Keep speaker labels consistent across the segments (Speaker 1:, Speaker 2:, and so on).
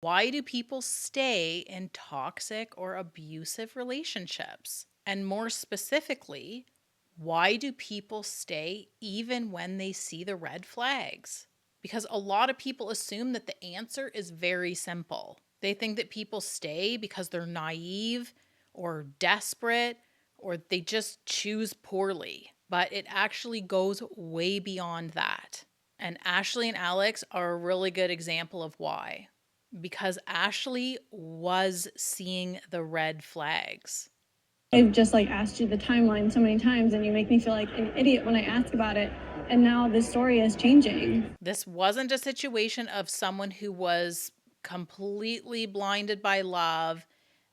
Speaker 1: Why do people stay in toxic or abusive relationships? And more specifically, why do people stay even when they see the red flags? Because a lot of people assume that the answer is very simple. They think that people stay because they're naive or desperate or they just choose poorly. But it actually goes way beyond that. And Ashley and Alex are a really good example of why. Because Ashley was seeing the red flags.
Speaker 2: I've just like asked you the timeline so many times and you make me feel like an idiot when I ask about it. And now this story is changing.
Speaker 1: This wasn't a situation of someone who was completely blinded by love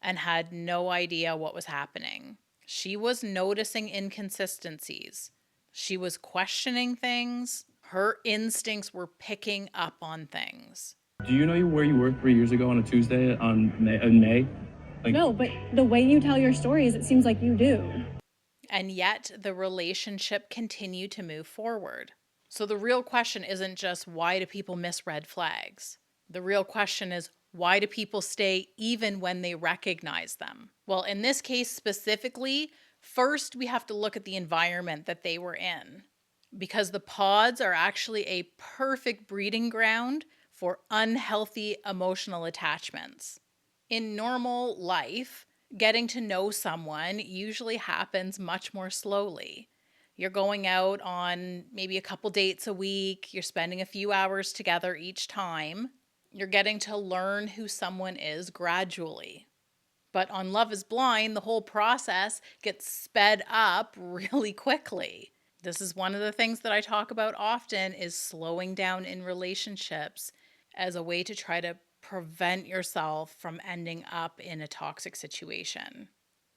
Speaker 1: and had no idea what was happening. She was noticing inconsistencies. She was questioning things. Her instincts were picking up on things.
Speaker 3: Do you know where you were 3 years ago on a Tuesday in May?
Speaker 2: No, but the way you tell your stories, it seems like you do.
Speaker 1: And yet the relationship continued to move forward. So the real question isn't just why do people miss red flags? The real question is why do people stay even when they recognize them? Well, in this case specifically, first we have to look at the environment that they were in. Because the pods are actually a perfect breeding ground for unhealthy emotional attachments. In normal life, getting to know someone usually happens much more slowly. You're going out on maybe a couple dates a week, you're spending a few hours together each time. You're getting to learn who someone is gradually. But on Love is Blind, the whole process gets sped up really quickly. This is one of the things that I talk about often is slowing down in relationships as a way to try to prevent yourself from ending up in a toxic situation.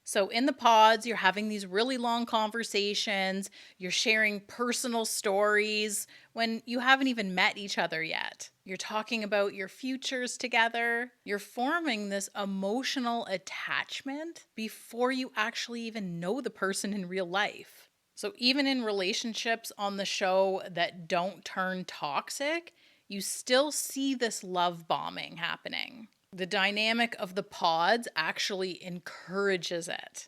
Speaker 1: So in the pods, you're having these really long conversations, you're sharing personal stories when you haven't even met each other yet. You're talking about your futures together. You're forming this emotional attachment before you actually even know the person in real life. So even in relationships on the show that don't turn toxic, you still see this love bombing happening. The dynamic of the pods actually encourages it.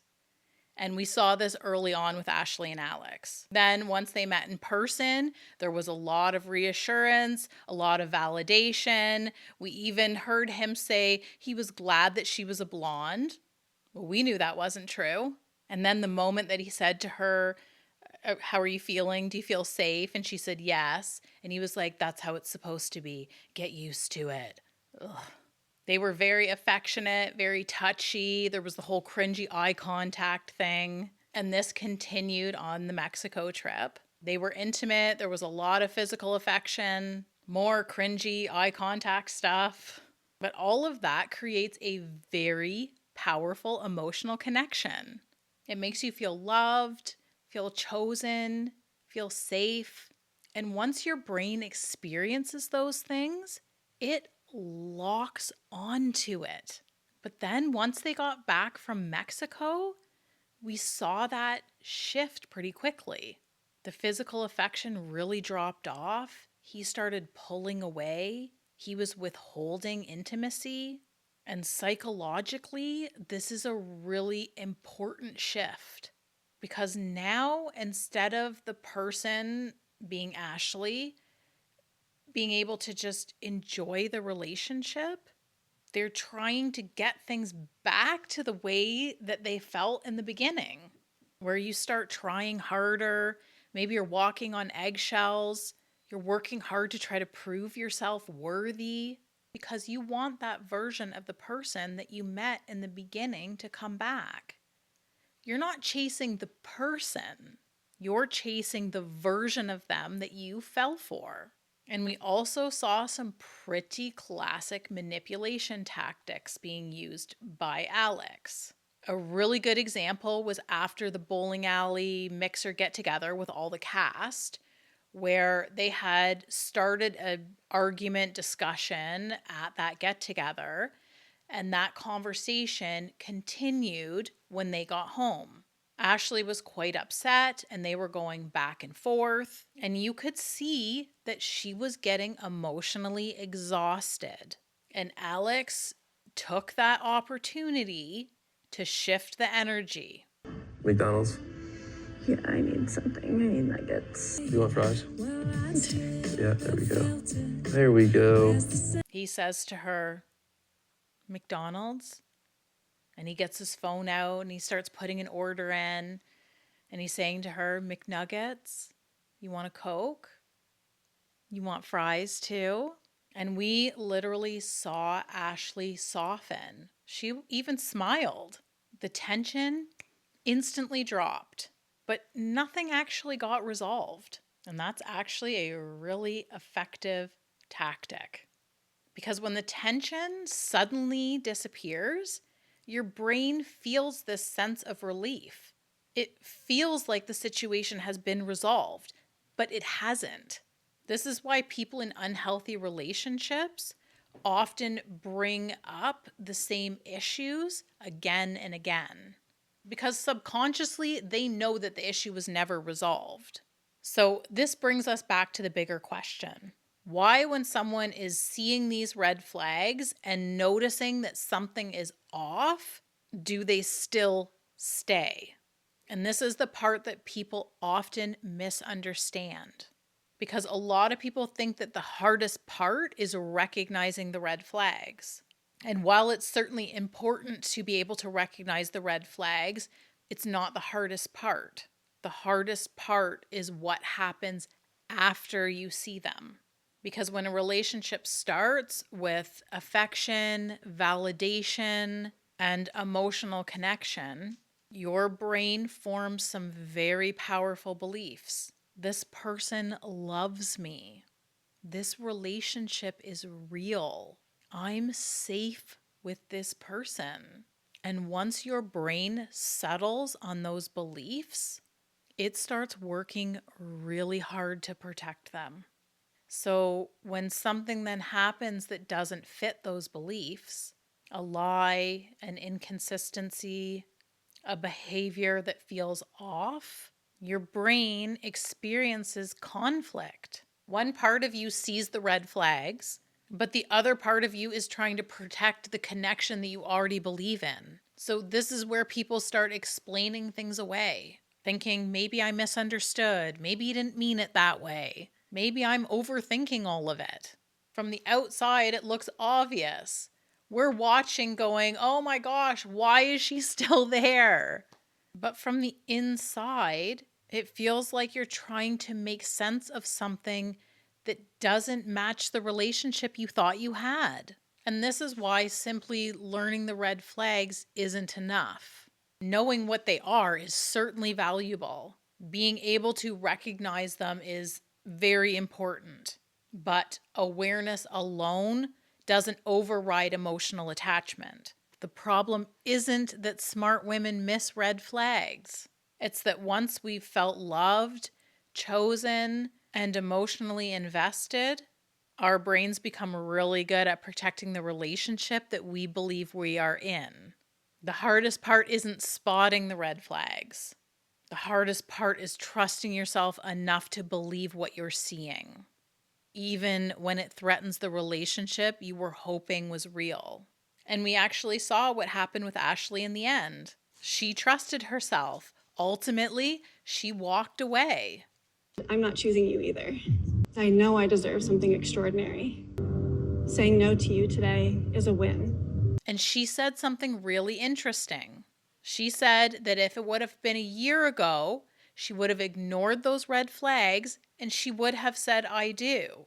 Speaker 1: And we saw this early on with Ashley and Alex. Then, once they met in person, there was a lot of reassurance, a lot of validation. We even heard him say he was glad that she was a blonde. Well, we knew that wasn't true. And then the moment that he said to her, how are you feeling? Do you feel safe? And she said yes. And he was like, that's how it's supposed to be. Get used to it. Ugh. They were very affectionate, very touchy. There was the whole cringy eye contact thing. And this continued on the Mexico trip. They were intimate. There was a lot of physical affection, more cringy eye contact stuff. But all of that creates a very powerful emotional connection. It makes you feel loved, feel chosen, feel safe. And once your brain experiences those things, it locks onto it. But then once they got back from Mexico, we saw that shift pretty quickly. The physical affection really dropped off. He started pulling away. He was withholding intimacy. And psychologically, this is a really important shift because now instead of the person being Ashley, being able to just enjoy the relationship, they're trying to get things back to the way that they felt in the beginning, where you start trying harder. Maybe you're walking on eggshells. You're working hard to try to prove yourself worthy because you want that version of the person that you met in the beginning to come back. You're not chasing the person, you're chasing the version of them that you fell for. And we also saw some pretty classic manipulation tactics being used by Alex. A really good example was after the bowling alley mixer get together with all the cast, where they had started an argument discussion at that get together, and that conversation continued when they got home. Ashley was quite upset and they were going back and forth, and you could see that she was getting emotionally exhausted. And Alex took that opportunity to shift the energy.
Speaker 4: McDonald's.
Speaker 2: Yeah, I need something. I need nuggets.
Speaker 4: Do you want fries? Yeah, there we go. There we go.
Speaker 1: He says to her, McDonald's? And he gets his phone out and he starts putting an order in. And he's saying to her, McNuggets? You want a Coke? You want fries too? And we literally saw Ashley soften. She even smiled. The tension instantly dropped, but nothing actually got resolved. And that's actually a really effective tactic. Because when the tension suddenly disappears, your brain feels this sense of relief. It feels like the situation has been resolved, but it hasn't. This is why people in unhealthy relationships often bring up the same issues again and again, because subconsciously they know that the issue was never resolved. So this brings us back to the bigger question. Why, when someone is seeing these red flags and noticing that something is off, do they still stay? And this is the part that people often misunderstand. Because a lot of people think that the hardest part is recognizing the red flags. And while it's certainly important to be able to recognize the red flags, it's not the hardest part. The hardest part is what happens after you see them. Because when a relationship starts with affection, validation, and emotional connection, your brain forms some very powerful beliefs. This person loves me. This relationship is real. I'm safe with this person. And once your brain settles on those beliefs, it starts working really hard to protect them. So when something then happens that doesn't fit those beliefs, a lie, an inconsistency, a behavior that feels off, your brain experiences conflict. One part of you sees the red flags, but the other part of you is trying to protect the connection that you already believe in. So this is where people start explaining things away, thinking maybe I misunderstood, maybe you didn't mean it that way, maybe I'm overthinking all of it. From the outside, it looks obvious. We're watching going, oh my gosh, why is she still there? But from the inside, it feels like you're trying to make sense of something that doesn't match the relationship you thought you had. And this is why simply learning the red flags isn't enough. Knowing what they are is certainly valuable. Being able to recognize them is very important. But awareness alone doesn't override emotional attachment. The problem isn't that smart women miss red flags. It's that once we've felt loved, chosen, and emotionally invested, our brains become really good at protecting the relationship that we believe we are in. The hardest part isn't spotting the red flags. The hardest part is trusting yourself enough to believe what you're seeing, even when it threatens the relationship you were hoping was real. And we actually saw what happened with Ashley in the end. She trusted herself. Ultimately, she walked away.
Speaker 2: I'm not choosing you either. I know I deserve something extraordinary. Saying no to you today is a win.
Speaker 1: And she said something really interesting. She said that if it would have been a year ago, she would have ignored those red flags and she would have said, I do.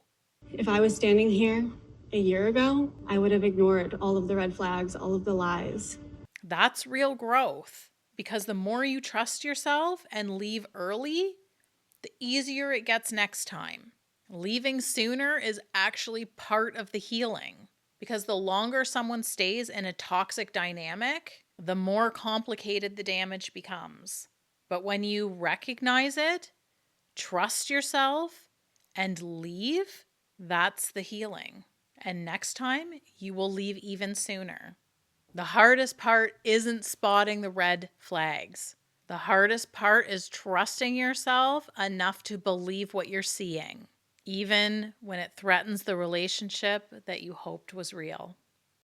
Speaker 2: If I was standing here a year ago, I would have ignored all of the red flags, all of the lies.
Speaker 1: That's real growth, because the more you trust yourself and leave early, the easier it gets next time. Leaving sooner is actually part of the healing, because the longer someone stays in a toxic dynamic, the more complicated the damage becomes. But when you recognize it, trust yourself, and leave, that's the healing. And next time, you will leave even sooner. The hardest part isn't spotting the red flags. The hardest part is trusting yourself enough to believe what you're seeing, even when it threatens the relationship that you hoped was real.